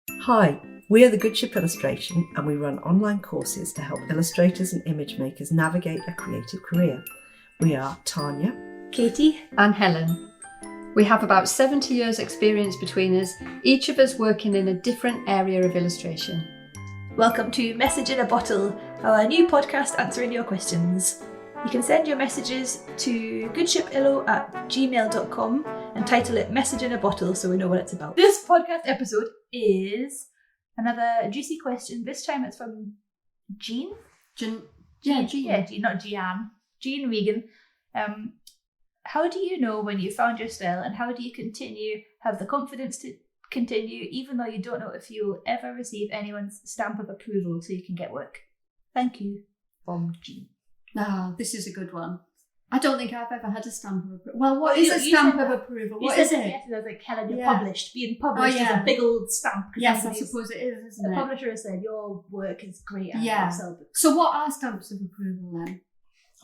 Hi, we are the Good Ship Illustration and we run online courses to help illustrators and image makers navigate a creative career. We are Tania, Katie and Helen. We have about 70 years experience between us, each of us working in a different area of illustration. Welcome to Message in a Bottle, our new podcast answering your questions. You can send your messages to goodshipillo@gmail.com and title it Message in a Bottle so we know what it's about. This podcast episode is another juicy question. This time it's from Jean. Jean. Yeah, Jean, not Gian. Jean Regan. How do you know when you found your style, and how do you have the confidence to continue even though you don't know if you'll ever receive anyone's stamp of approval so you can get work? Thank you, from Jean. This is a good one. I don't think I've ever had a stamp of approval. Well, what is a stamp of approval? What is it? Yesterday, like, Helen, you're published. Being published is a big old stamp. Yes, I suppose it is, isn't it? The publisher has said, your work is great. So what are stamps of approval then?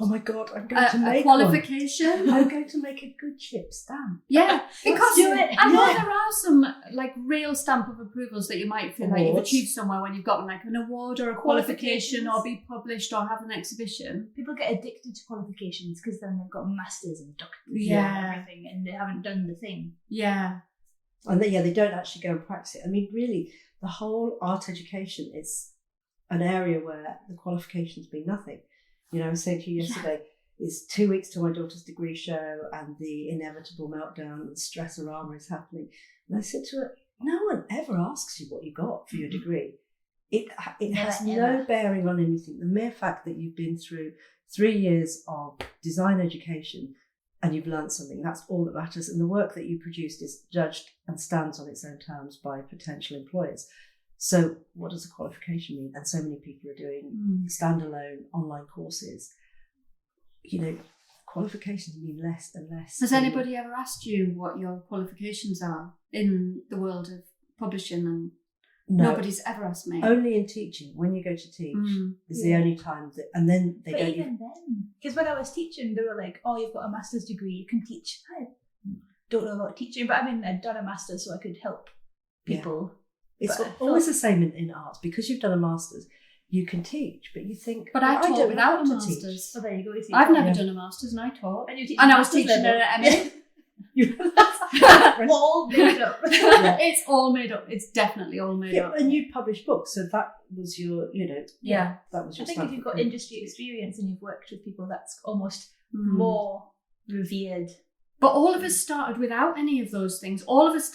Oh my God, I'm going to make a qualification. I'm going to make a Good Ship stamp. Yeah, because do it. I know there are some like real stamp of approvals that you might feel like you've achieved somewhere when you've gotten like an award or a qualification or be published or have an exhibition. People get addicted to qualifications because then they've got masters and doctors and everything, and they haven't done the thing. Yeah, and they don't actually go and practice it. I mean, really, the whole art education is an area where the qualifications mean nothing. You know, I was saying to you yesterday, it's 2 weeks to my daughter's degree show and the inevitable meltdown and stress-orama is happening. And I said to her, no one ever asks you what you got for your degree. It has no bearing on anything. The mere fact that you've been through 3 years of design education and you've learned something, that's all that matters. And the work that you produced is judged and stands on its own terms by potential employers. So what does a qualification mean? And so many people are doing standalone online courses. You know, qualifications mean less and less. Has anybody ever asked you what your qualifications are in the world of publishing? And no, nobody's ever asked me. Only in teaching. When you go to teach is the only time that, and then they don't even then. Because when I was teaching, they were like, oh, you've got a master's degree, you can teach. I don't know about teaching, but I mean, I'd done a master's so I could help people. Yeah. It's always the same in arts. Because you've done a master's, you can teach, but you think... But I taught without a master's. Oh, there you go. I've never done a master's and I taught. And I was teaching at MA. All made up. It's all made up. It's definitely all made up. And you published books, so that was your, that was your I think if you've got industry experience and you've worked with people, that's almost more revered. But all of us started without any of those things. All of us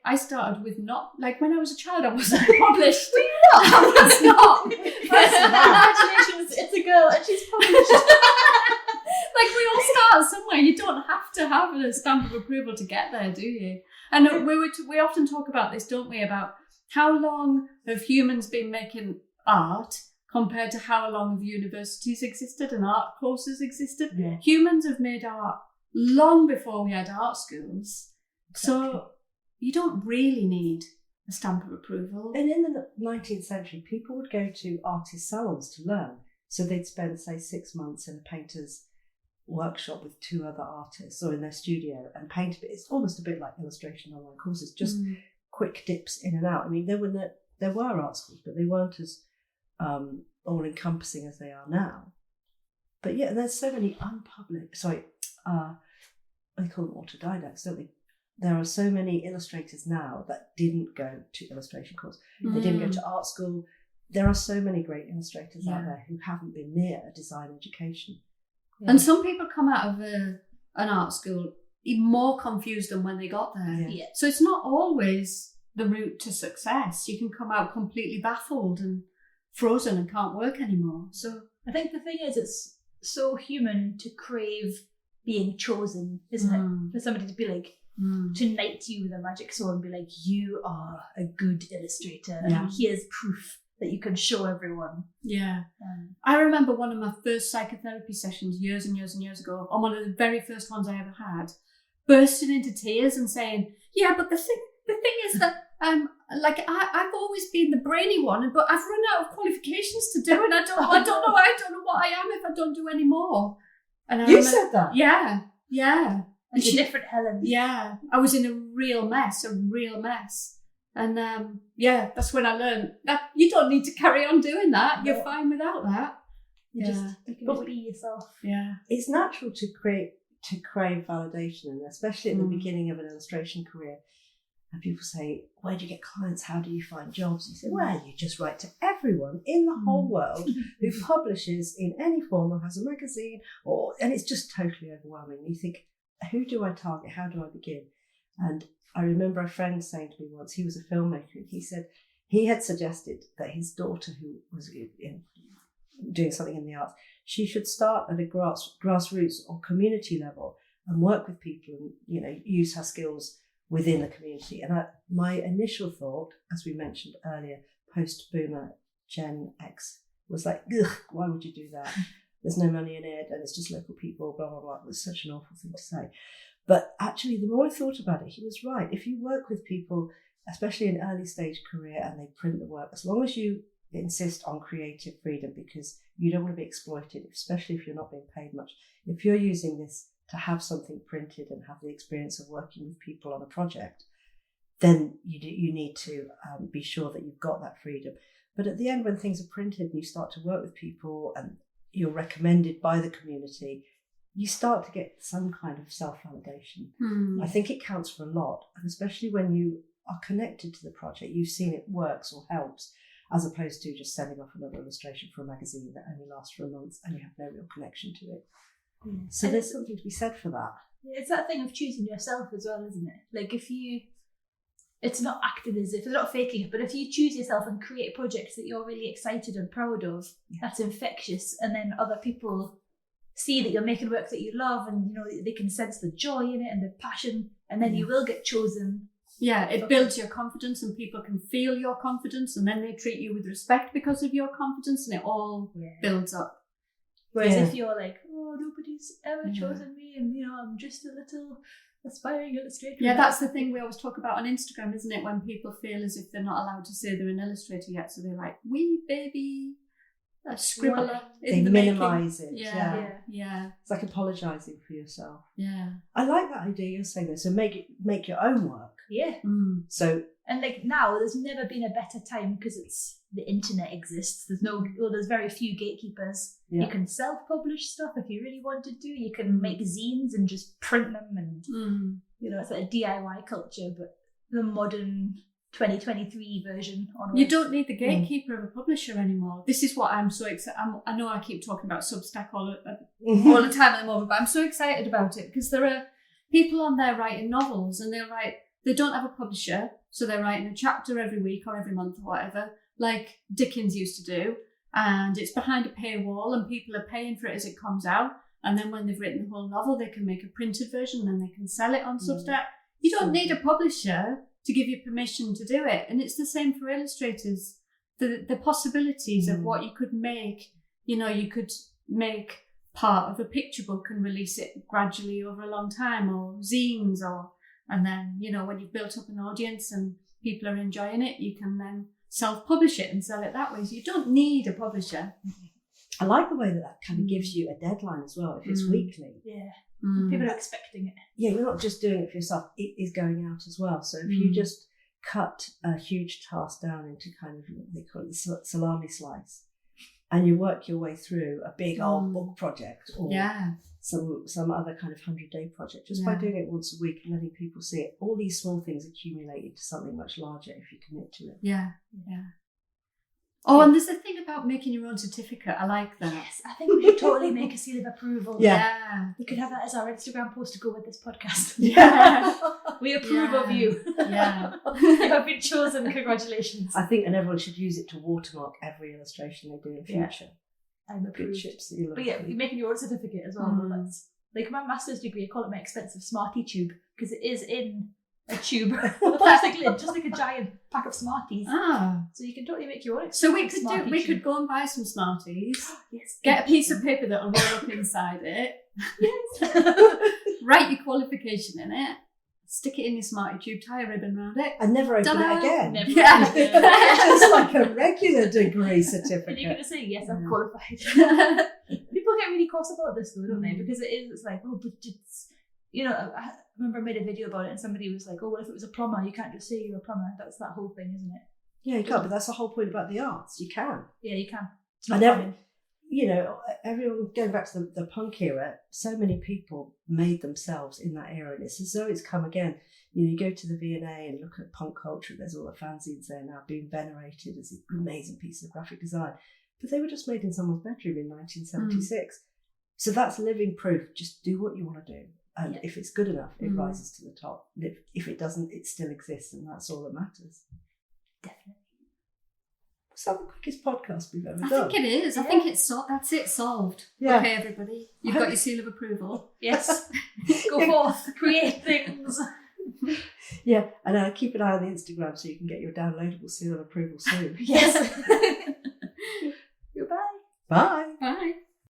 I started with not, like when I was a child, I wasn't published. Were you not? I was not. Congratulations, it's a girl and she's published. Like we all start somewhere. You don't have to have a stamp of approval to get there, do you? And we often talk about this, don't we? About how long have humans been making art compared to how long have universities existed and art courses existed? Yeah. Humans have made art long before we had art schools. Exactly. So you don't really need a stamp of approval. And in the 19th century, people would go to artist salons to learn. So they'd spend, say, 6 months in a painter's workshop with 2 other artists or in their studio and paint. It's almost a bit like illustration online courses, just quick dips in and out. I mean, there were art schools, but they weren't as all-encompassing as they are now. But yeah, there's so many they call them autodidacts, don't they? There are so many illustrators now that didn't go to illustration course. They didn't go to art school. There are so many great illustrators out there who haven't been near a design education. Yeah. And some people come out of an art school even more confused than when they got there. Yeah. So it's not always the route to success. You can come out completely baffled and frozen and can't work anymore. So I think the thing is, it's so human to crave being chosen, isn't it? For somebody to be like, to knight you with a magic sword and be like, you are a good illustrator and here's proof that you can show everyone. Yeah. I remember one of my first psychotherapy sessions years and years and years ago, on one of the very first ones I ever had, bursting into tears and saying, yeah, but the thing is that I've always been the brainy one, but I've run out of qualifications to do, and I don't know what I am if I don't do any more. And you said that? Yeah. And a different Helen. Yeah. I was in a real mess. And that's when I learned that you don't need to carry on doing that. You're fine without that. You can just be yourself. Yeah. It's natural to crave validation, and especially at the beginning of an illustration career. And people say, where do you get clients? How do you find jobs? You say, well, you just write to everyone in the whole world who publishes in any form or has a magazine, and it's just totally overwhelming. You think, who do I target? How do I begin? And I remember a friend saying to me once, he was a filmmaker, and he said he had suggested that his daughter, who was doing something in the arts, she should start at a grassroots or community level and work with people and, use her skills within the community. And my initial thought, as we mentioned earlier, post-boomer Gen X, was like, ugh, why would you do that? There's no money in it, and it's just local people, blah, blah, blah. It was such an awful thing to say. But actually, the more I thought about it, he was right. If you work with people, especially in early stage career, and they print the work, as long as you insist on creative freedom, because you don't want to be exploited, especially if you're not being paid much. If you're using this to have something printed and have the experience of working with people on a project, then you need to be sure that you've got that freedom. But at the end, when things are printed and you start to work with people and you're recommended by the community, you start to get some kind of self-validation. I think it counts for a lot, and especially when you are connected to the project, you've seen it works or helps, as opposed to just sending off another illustration for a magazine that only lasts for a month and you have no real connection to it. So and there's something to be said for that. It's that thing of choosing yourself as well, isn't it? Like it's not acting as if, it's not faking it, but if you choose yourself and create projects that you're really excited and proud of, that's infectious, and then other people see that you're making work that you love, and they can sense the joy in it and the passion, and then you will get chosen. Yeah, it builds your confidence, and people can feel your confidence, and then they treat you with respect because of your confidence, and it all builds up. Whereas if you're like, oh, nobody's ever chosen me, and I'm just a little aspiring illustrator. Yeah, that's the thing we always talk about on Instagram, isn't it? When people feel as if they're not allowed to say they're an illustrator yet, so they're like, wee baby, a scribbler. They minimise it. Yeah. It's like apologising for yourself. Yeah. I like that idea you're saying there. So make your own work. Yeah. So and like now, there's never been a better time because the internet exists. There's very few gatekeepers. Yeah. You can self-publish stuff if you really wanted to. You can make zines and just print them, and it's like a DIY culture, but the modern 2023 version on. You don't need the gatekeeper of a publisher anymore. This is what I'm so excited. I know I keep talking about Substack all the time at the moment, but I'm so excited about it because there are people on there writing novels, and they don't have a publisher, so they're writing a chapter every week or every month or whatever, like Dickens used to do, and it's behind a paywall, and people are paying for it as it comes out, and then when they've written the whole novel, they can make a printed version, and then they can sell it on Substack. You don't need a publisher to give you permission to do it, and it's the same for illustrators. The possibilities of what you could make, you could make part of a picture book and release it gradually over a long time, or zines, and then, when you've built up an audience and people are enjoying it, you can then self-publish it and sell it that way. So you don't need a publisher. I like the way that kind of gives you a deadline as well, if it's weekly. Yeah. People are expecting it. Yeah, you're not just doing it for yourself, it is going out as well. So if you just cut a huge task down into kind of, they call it the salami slice, and you work your way through a big old book project or some other kind of 100-day project, just by doing it once a week and letting people see it, all these small things accumulate into something much larger if you commit to it. Yeah. Oh, and there's the thing about making your own certificate. I like that. Yes, I think we should totally make a seal of approval. Yeah. We could have that as our Instagram post to go with this podcast. Yeah. We approve of you. Yeah. You have been chosen. Congratulations. I think, and everyone should use it to watermark every illustration they do in future. I'm approved. Good chips that you love. But you're making your own certificate as well. That's like my master's degree. I call it my expensive Smartie tube because it is in a tube, a plastic lid, just like a giant pack of Smarties. So you can totally make your own. So we could go and buy some Smarties. Yes. Get a piece of paper that'll roll up inside it. Yes. Write your qualification in it. Stick it in your Smartie tube, tie a ribbon around it, and never open it again. Never. Yeah. It's like a regular degree certificate. And you're going to say, yes, I'm qualified. People get really cross about this though, don't they? Because it's like, oh, but it's, remember I made a video about it and somebody was like, oh, well, if it was a plumber, you can't just say you're a plumber. That's that whole thing, isn't it? Yeah, you can't, but that's the whole point about the arts. You can. Yeah, you can. It's And not common. everyone, going back to the punk era, so many people made themselves in that era, and it's as though it's come again. You go to the V&A and look at punk culture, there's all the fanzines there now being venerated as an amazing piece of graphic design. But they were just made in someone's bedroom in 1976. So that's living proof. Just do what you want to do. And if it's good enough, it rises to the top. And if it doesn't, it still exists, and that's all that matters. Definitely. Is that the quickest podcast we've ever done? I think it is. I think it's that's it, solved. Yeah. Okay, everybody. You've got your seal of approval. Yes. Go forth, create things. Yeah, and keep an eye on the Instagram so you can get your downloadable seal of approval soon. Yes. Goodbye. Bye. Bye.